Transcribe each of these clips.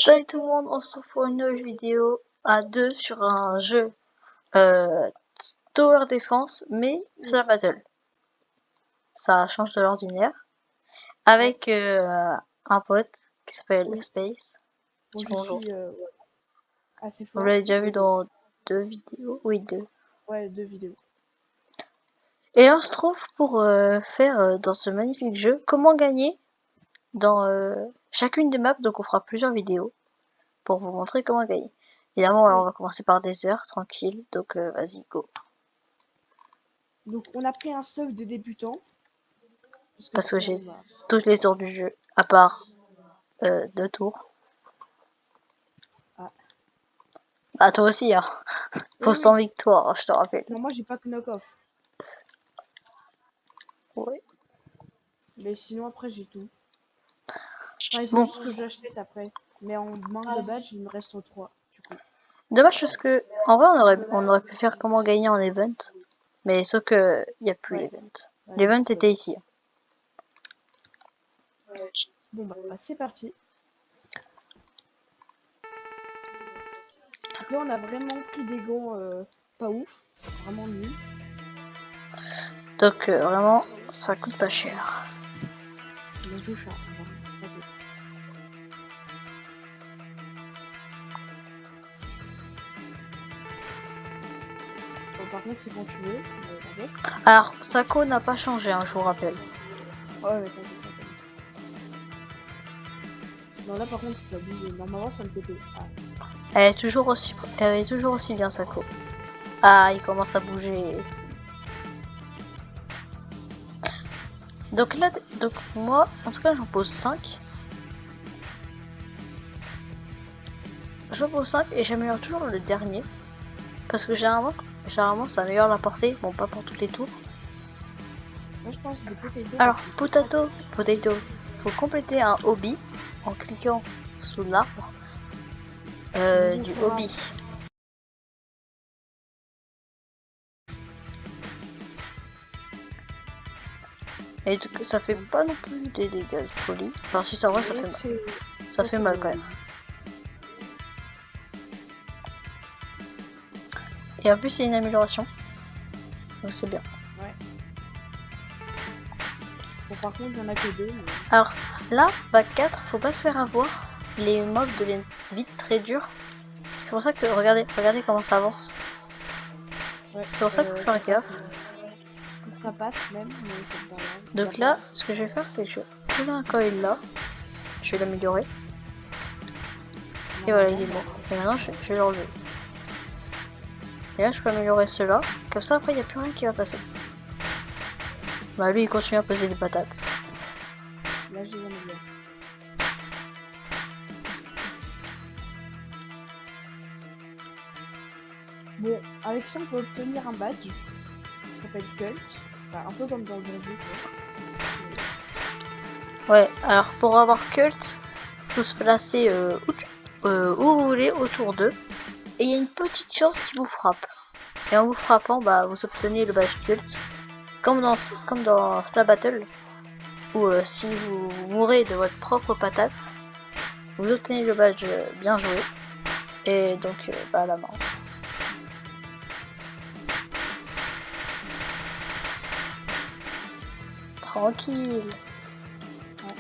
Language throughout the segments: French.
Salut tout le monde, on se retrouve pour une nouvelle vidéo à deux sur un jeu Tower Defense, mais c'est la battle. Ça change de l'ordinaire. Avec un pote qui s'appelle Space. Bon, Bonjour. je suis assez fort. Vous l'avez déjà vu dans deux vidéos? Oui, deux. Ouais, 2 vidéos. Et là on se trouve pour faire dans ce magnifique jeu comment gagner dans chacune des maps. Donc on fera plusieurs vidéos pour vous montrer comment gagner. Évidemment, alors, on va commencer par des heures, tranquille. Donc vas-y, go. Donc, on a pris un stuff de débutant. Parce que j'ai bah, toutes les tours du jeu, à part 2 tours. Ah. Bah toi aussi, hein. Faut Oui, 100 victoires, je te rappelle. Non, moi, j'ai pas que knock-off. Ouais. Mais sinon, après, j'ai tout. Enfin, il faut Bon, juste que j'achète après. Mais en manque de badge, il me reste 3, du coup. dommage parce que, en vrai, on aurait pu faire comment gagner en event. Mais sauf que, y a plus Ouais. l'event. Ouais, L'event c'est était ici. Bon, bah, c'est parti. Donc là, on a vraiment pris des gants pas ouf. Vraiment nuls. Donc vraiment, ça coûte pas cher. Le jeu, je t'inquiète. Bon, par contre, c'est quand tu veux. T'inquiète. Alors, Sako n'a pas changé, hein, je vous rappelle. Ouais, t'inquiète. Non, là, par contre, ça bouge. Normalement, ça me TP. Ah. Elle est toujours aussi bien, Sako. Ah, il commence à bouger. Donc là, moi, en tout cas, j'en pose 5. J'en pose 5 et j'améliore toujours le dernier. Parce que généralement ça améliore la portée. Bon, pas pour tous les tours. Moi, je pense des potatoes. Alors, potato. Faut compléter un hobby en cliquant sous l'arbre du hobby. Et ça fait pas non plus des dégâts de folie. Enfin, si ça va, ça fait mal. Ça fait mal quand même. Et en plus, c'est une amélioration. Donc c'est bien. Ouais. Bon, par contre, il y en a que 2. Mais... Alors, là, bac 4, faut pas se faire avoir. Les mobs deviennent vite très durs. C'est pour ça que, regardez comment ça avance. Ouais, c'est pour ça qu'il faut faire gaffe. Ça passe même, mais c'est pas grave. Donc là, ce que je vais faire, c'est que je vais trouver un coil là. Je vais l'améliorer. Et voilà, il est mort. Et maintenant, je vais l'enlever. Et là, je peux améliorer cela. Comme ça, après, il n'y a plus rien qui va passer. Bah, lui, il continue à poser des patates. Là, j'ai l'amélioré. Bon, avec ça, on peut obtenir un badge qui s'appelle Cult. Enfin, un peu comme dans le jeu. Ouais, alors pour avoir Cult, faut se placer où vous voulez autour d'eux. Et il y a une petite chance qui vous frappe. Et en vous frappant, bah, vous obtenez le badge Cult. Comme dans Slap Battle, où si vous mourrez de votre propre patate, vous obtenez le badge bien joué. Et donc, bah, la mort. Tranquille. Ouais.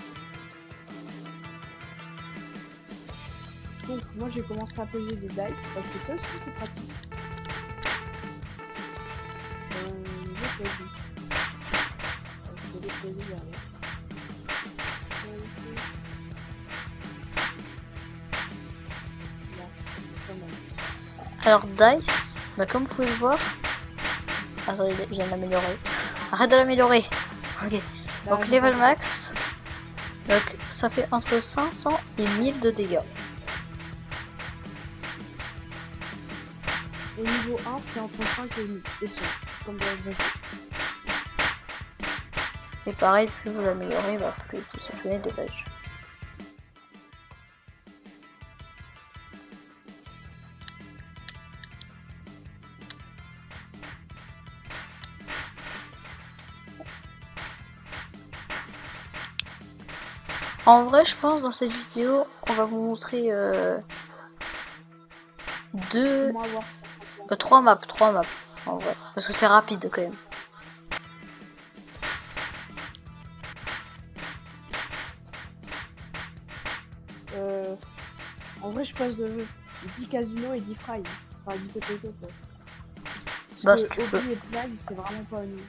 Donc, moi, j'ai commencé à poser des dice parce que ça aussi, c'est pratique. Je vais les poser derrière. Alors Dice, bah comme vous pouvez le voir, attendez, je viens de l'améliorer. Arrête de l'améliorer. Ok. Donc level max, donc ça fait entre 500 et 1000 de dégâts. Et niveau 1, c'est entre 5 et 1000. Et ça, comme dans le vrai jeu. Et pareil, plus vous l'améliorez, bah, plus vous obtenez des badges. En vrai, je pense dans cette vidéo, on va vous montrer Comment avoir ça. 3 maps, en vrai, parce que c'est rapide quand même. En vrai, je passe de 10 casinos et 10 fry. Enfin, 10 potato quoi. Parce Bah, que si tu veux. Obi et Plague, c'est vraiment pas nul.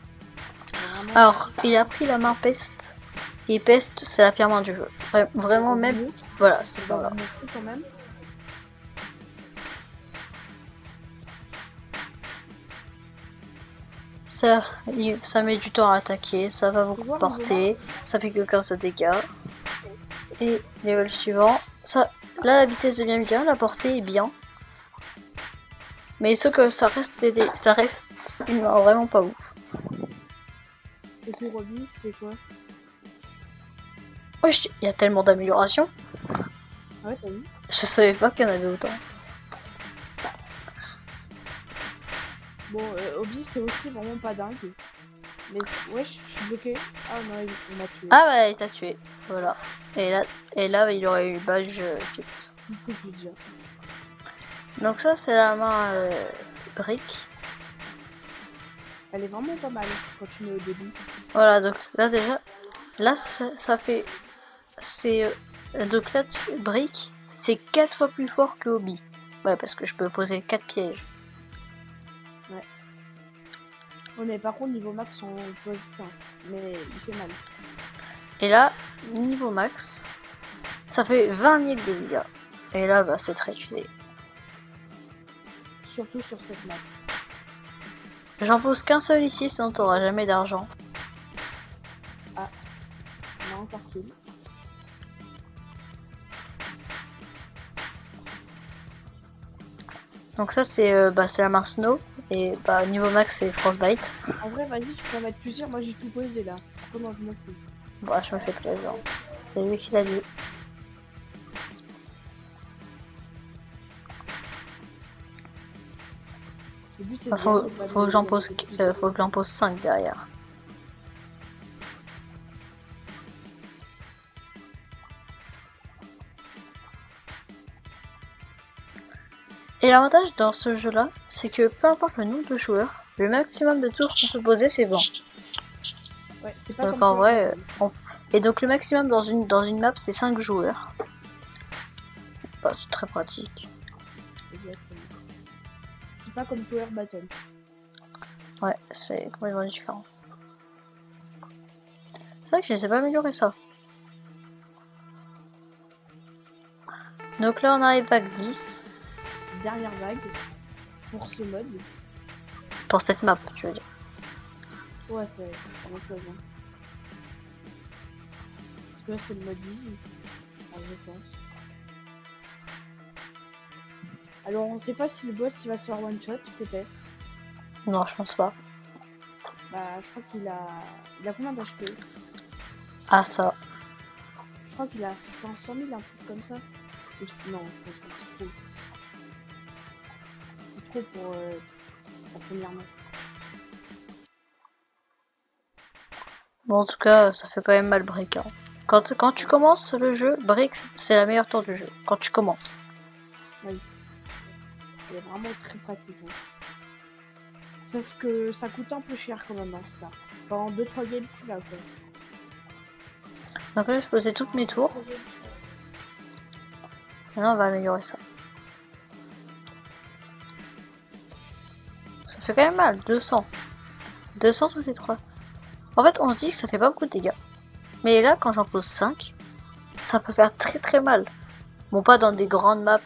C'est vraiment... Alors, il a pris la main Peste. Et Peste, c'est la pire main du jeu. Vraiment, On même. vous montre, Voilà, c'est on pas va là. vous montrer quand même. Ça met du temps à attaquer, ça va beaucoup Voir, porter, ça fait que 15 de dégâts. Et level suivant, ça, là la vitesse devient bien, la portée est bien. Mais ce que ça reste une main vraiment pas ouf. Et pour Obi, c'est quoi? Wesh, il y a tellement d'améliorations. Ah ouais, t'as vu? Je savais pas qu'il y en avait autant. Bon, Obi, c'est aussi vraiment pas dingue. Mais wesh, je suis bloqué. Ah non, il m'a tué. Ah ouais, il t'a tué. Voilà. Et là il aurait eu badge fixe. Du coup, je vous dis. Donc ça c'est la main brique. Elle est vraiment pas mal quand tu mets au début. Voilà, donc là déjà, là ça fait, c'est, donc là brique, c'est 4 fois plus fort que Obi. Ouais, parce que je peux poser 4 pièges. Ouais, mais par contre, niveau max, on pose 15. Mais il fait mal. Et là, niveau max, ça fait 20 000 de dégâts. Et là, bah, c'est très tué. Surtout sur cette map. J'en pose qu'un seul ici, sinon t'auras jamais d'argent. On a encore kill. Donc ça, c'est la main Snow. Et bah, niveau max, c'est Frostbite. En vrai, vas-y, tu peux en mettre plusieurs. Moi, j'ai tout posé là. Comment je m'en fous? Bah, je me fais plaisir. C'est lui qui l'a dit. Le but, c'est Bah, faut que j'en pose 5 derrière. Et l'avantage dans ce jeu-là, c'est que peu importe le nombre de joueurs, le maximum de tours qu'on peut poser, c'est 20. Ouais, c'est pas Donc comme en toi, vrai, et donc le maximum dans une map, c'est 5 joueurs. Bah, c'est très pratique. Exactement. C'est pas comme Tower Battle. Ouais, c'est complètement différent. C'est vrai que je sais pas améliorer ça. Donc là, on arrive vague 10 Dernière vague pour ce mode. pour cette map, tu veux dire. Ouais, c'est vraiment chose. Hein. Parce que là, c'est le mode easy. Je pense. Alors, on sait pas si le boss il va se faire one shot, peut-être. Non, je pense pas. Bah, je crois qu'il a. Il a combien d'HP? Ah, ça. Je crois qu'il a 500 000, un truc comme ça. Non, je pense que c'est trop. C'est trop pour la première map. Bon, en tout cas, ça fait quand même mal Brick. Hein. Quand tu commences le jeu, Brick, c'est la meilleure tour du jeu. Quand tu commences. Oui. Il est vraiment très pratique. Hein. Sauf que ça coûte un peu cher quand même dans Star. Pendant 2-3 games, tu l'as quoi. Donc là, je posais toutes mes tours. Maintenant, on va améliorer ça. Ça fait quand même mal, 200. 200 tous les 3. En fait, on se dit que ça fait pas beaucoup de dégâts. Mais là, quand j'en pose 5, ça peut faire très très mal. Bon, pas dans des grandes maps.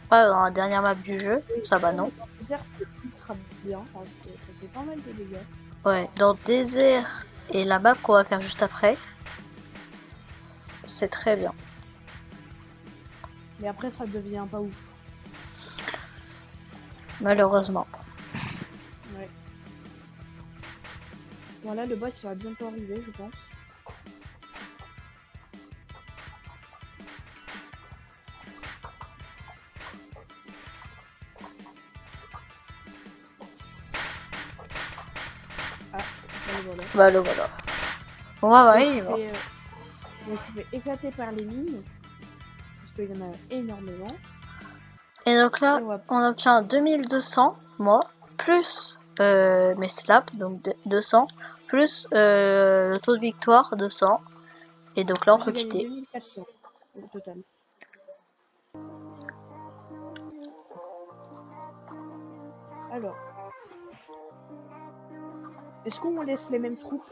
Pas dans la dernière map du jeu, ça bah non. Désert, c'est ultra bien. Enfin, ça fait pas mal de dégâts. Ouais, dans désert et la map qu'on va faire juste après, c'est très bien. Mais après, ça devient pas ouf. Malheureusement. Ouais. Voilà, le boss il va bientôt arriver, je pense. Ah, voilà. Bah le voilà. On va voir, il va. il se fait éclater par les mines. Parce qu'il y en a énormément. Et donc là, Et on va- on obtient 2200, moi, plus mes slaps, donc 200, plus le taux de victoire, 200. Et donc là, on J'ai peut gagné quitter. 2400 au total. Alors. Est-ce qu'on laisse les mêmes troupes?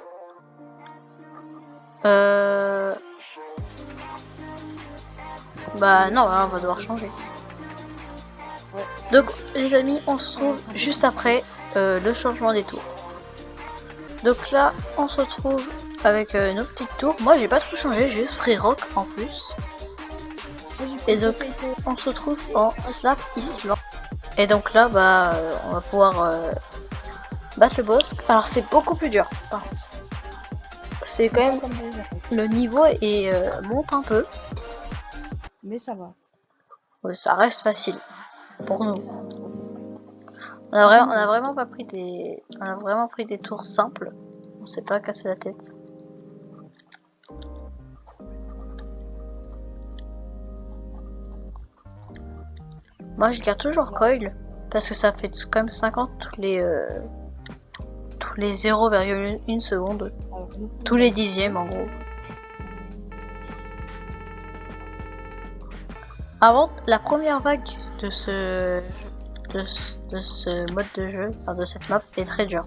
Bah non, là, on va devoir changer. Ouais. Donc, les amis, on se retrouve juste après le changement des tours. Donc là, on se retrouve avec nos petites tours. Moi, j'ai pas tout changé, j'ai juste pris rock en plus. Et donc, on se retrouve en slap Island. Et donc là, bah, on va pouvoir battre le boss. Alors, c'est beaucoup plus dur, par contre. C'est quand même... Le niveau est monte un peu. Mais ça va. Ouais, ça reste facile pour nous. On a vraiment pas pris des... On a vraiment pris des tours simples. On s'est pas cassé la tête. Moi, je garde toujours coil parce que ça fait quand même 50 tous les 0,1 seconde. Alors, nous, Tous les dixièmes en gros. Avant la première vague de ce mode de jeu, enfin de cette map, est très dure.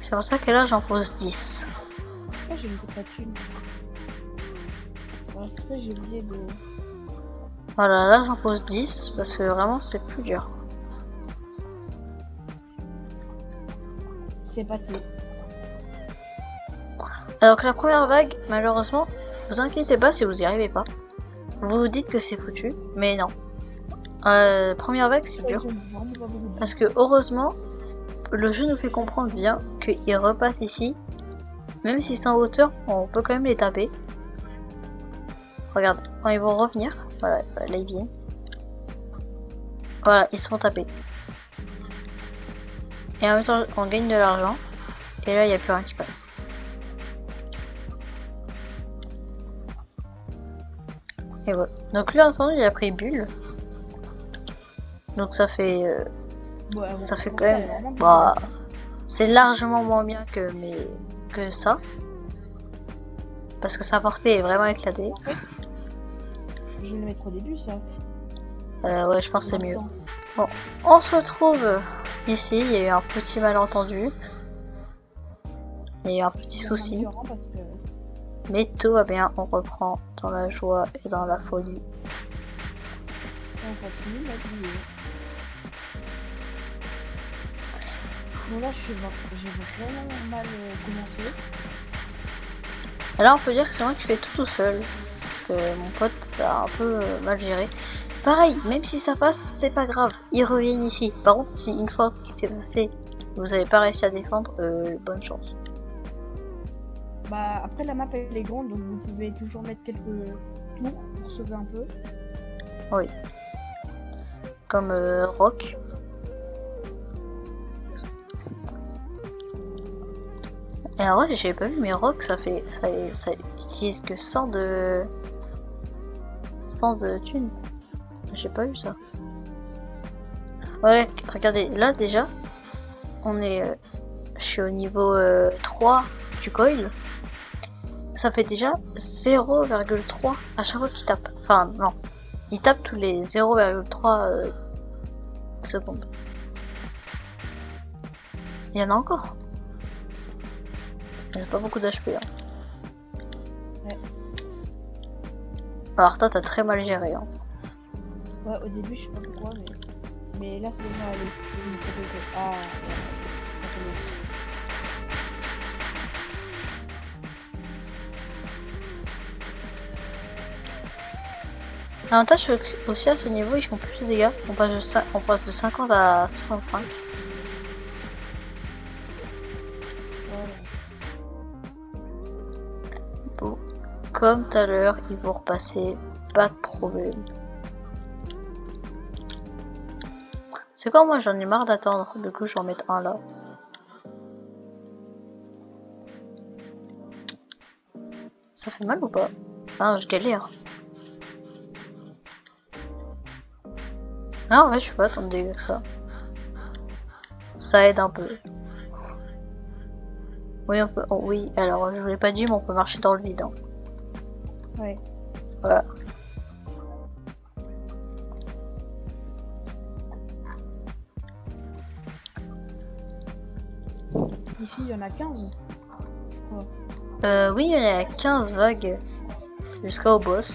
C'est pour ça que là j'en pose 10. pourquoi j'ai une coupe à thune? Alors, c'est pas j'ai oublié de... Voilà, là j'en pose 10 parce que vraiment c'est plus dur. C'est passé. Alors que la première vague, malheureusement, vous inquiétez pas si vous y arrivez pas. Vous vous dites que c'est foutu, mais non. Première vague c'est dur. Ils ont vraiment pas beaucoup de- Parce que heureusement, le jeu nous fait comprendre bien qu'ils repassent ici. Même si c'est en hauteur, on peut quand même les taper. Regarde, quand ils vont revenir, voilà, là ils viennent. Voilà, ils se font taper. Et en même temps, on gagne de l'argent. Et là, il n'y a plus rien qui passe. Et voilà. Donc lui, en attendant, il a pris bulle. Donc ça fait... Ouais, ça fait bon, quand ça, même... vraiment Bah, bien. c'est largement moins bien que ça. Parce que sa portée est vraiment éclatée. En fait, je vais le mettre au début, ça. Ouais, je pense que c'est mieux. Important. Bon, on se retrouve ici. Il y a eu un petit malentendu. Il y a eu un petit C'est souci. différent parce que... Mais tout va bien. On reprend dans la joie et dans la folie. On continue la vidéo. Bon là, j'ai vraiment mal commencé. Là, on peut dire que c'est moi qui fais tout seul. Parce que mon pote a un peu mal géré. Pareil, même si ça passe, c'est pas grave. Ils reviennent ici. Par contre, si une fois qu'il s'est passé, vous n'avez pas réussi à défendre, bonne chance. Bah après la map elle est grande donc vous pouvez toujours mettre quelques tours pour sauver un peu. Oui. Comme Rock. Et en vrai, j'ai pas vu, mais Rock, ça utilise que 100 de thunes. J'ai pas vu ça. Voilà, regardez, là déjà, on est, je suis au niveau 3 du coil. Ça fait déjà 0,3 à chaque fois qu'il tape. Enfin, non. Il tape tous les 0,3 secondes. Il y en a encore. Il n'y a pas beaucoup d'HP. Hein. Ouais. Alors toi, t'as très mal géré. Hein. Ouais, au début je sais pas pourquoi mais là c'est déjà allé. Ah ouais. Ça commence. L'avantage aussi à ce niveau, ils font plus de dégâts. On passe de 50 à 65. Voilà. Bon, comme tout à l'heure, ils vont repasser, pas de problème. C'est quoi, moi j'en ai marre d'attendre, du coup je vais en mettre un là. Ça fait mal ou pas? Ah, je galère. Ah ouais, je suis pas tant de dégâts que ça. Ça aide un peu. Oui, on peut. Oh, oui, alors je vous l'ai pas dit, mais on peut marcher dans le vide. Hein. Ouais. Voilà. Ici, il y en a 15. Oui, il y a 15 vagues jusqu'au boss.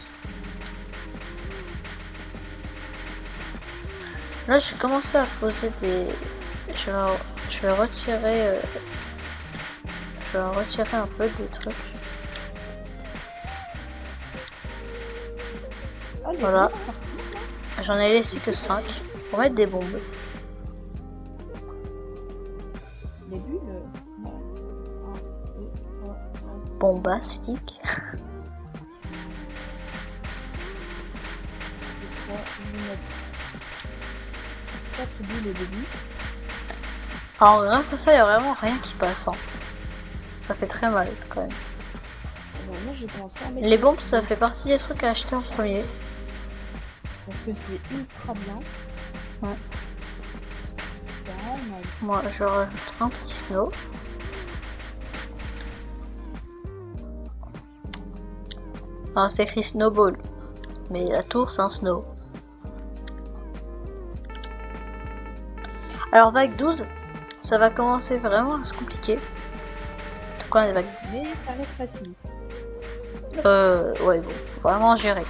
Là, j'ai commencé à poser des. Je vais retirer. Je vais retirer un peu des trucs. Oh, les Voilà. bulles, ça. J'en ai laissé que 5 pour mettre des bombes. Les bulles. Ouais. 1, 2, 3, 4. Bombastique. 3, je vais mettre 4 bulles au début. Alors grâce à ça, il n'y a vraiment rien qui passe. Hein. Ça fait très mal quand même. Bon, moi, j'ai commencé à mettre Les bombes, ça fait partie des trucs à acheter en premier. parce que c'est ultra bien. Ouais. Vraiment mal. Moi, je rajoute un petit snow. Alors c'est écrit snowball, mais la tour c'est un snow. Alors vague 12, ça va commencer vraiment à se compliquer. Quand les vagues. Mais ça reste facile. Ouais bon, faut vraiment gérer.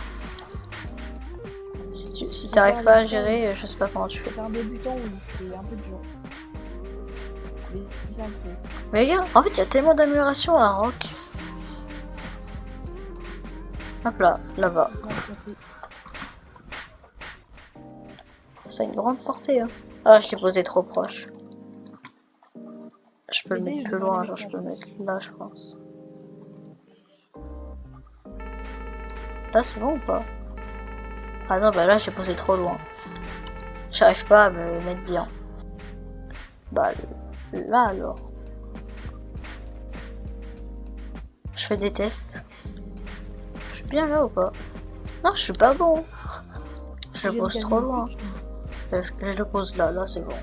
Si t'arrives pas à gérer, je sais pas comment tu fais. C'est un débutant, oui, c'est un peu dur. Mais c'est un peu. Mais regarde, en fait il y a tellement d'améliorations à Rock. Hop là, là-bas. Ça a une grande portée. Hein. Ah, je l'ai posé trop proche. Je peux le mettre plus loin, genre je peux le mettre là, je pense. Là, c'est bon ou pas? Ah non, bah là, j'ai posé trop loin. J'arrive pas à me mettre bien. Bah, là alors. Je fais des tests. Je suis bien là ou pas? Non, je suis pas bon. Je le pose trop loin. Je le pose là, là c'est bon.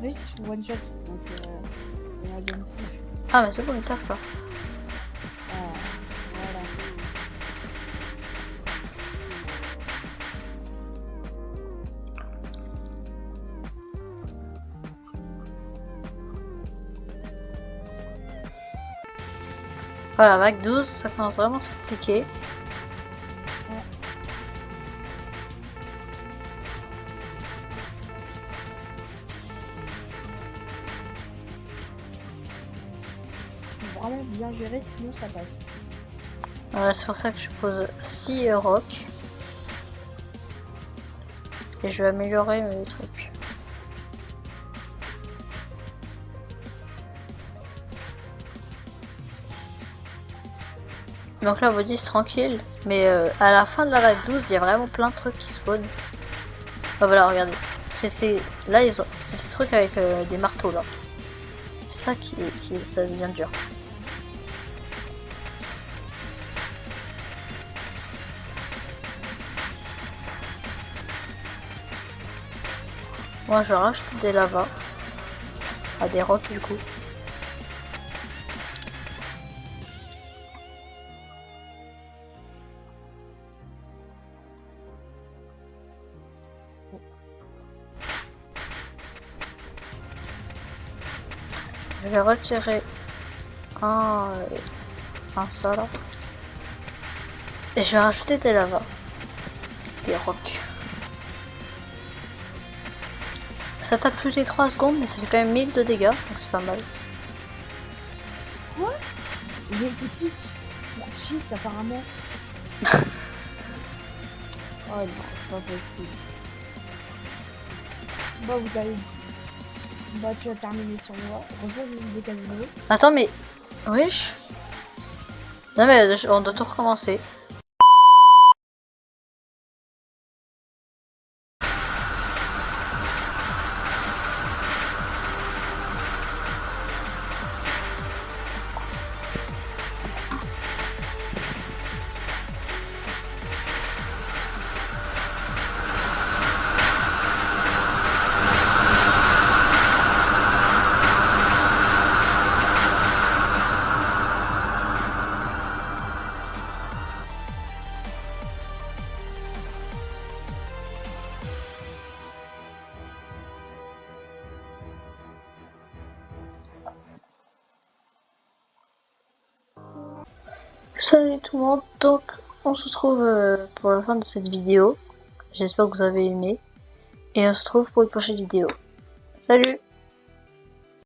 Oui, c'est one shot, donc on a gagné plus. Ah mais c'est bon, il tape là. Ah, voilà. Voilà, vague 12, ça commence vraiment à se compliquer. Faut vraiment bien gérer, sinon ça passe. C'est pour ça que je pose 6 rocs. Et je vais améliorer mes trucs. Donc là, vous dites tranquille, mais à la fin de la vague 12, il y a vraiment plein de trucs qui spawnent. Ah, voilà, regardez. Là, c'est ces trucs avec des marteaux là. C'est ça qui ça devient dur. Moi, je rachète des lavas. Ah, des rocs du coup. Je vais retirer un ça là. Et je vais rajouter des lavas. Des rocs. Ça tape toutes les 3 secondes, mais ça fait quand même 1000 de dégâts, donc c'est pas mal. Quoi? Il est petit pour cheat apparemment. Oh non, c'est pas possible. Bah vous allez. Bah tu as terminé sur moi. Rejoins des casinos. Attends, mais... Wesh. Non mais on doit tout recommencer. Salut tout le monde, donc on se retrouve pour la fin de cette vidéo. J'espère que vous avez aimé. Et on se retrouve pour une prochaine vidéo. Salut!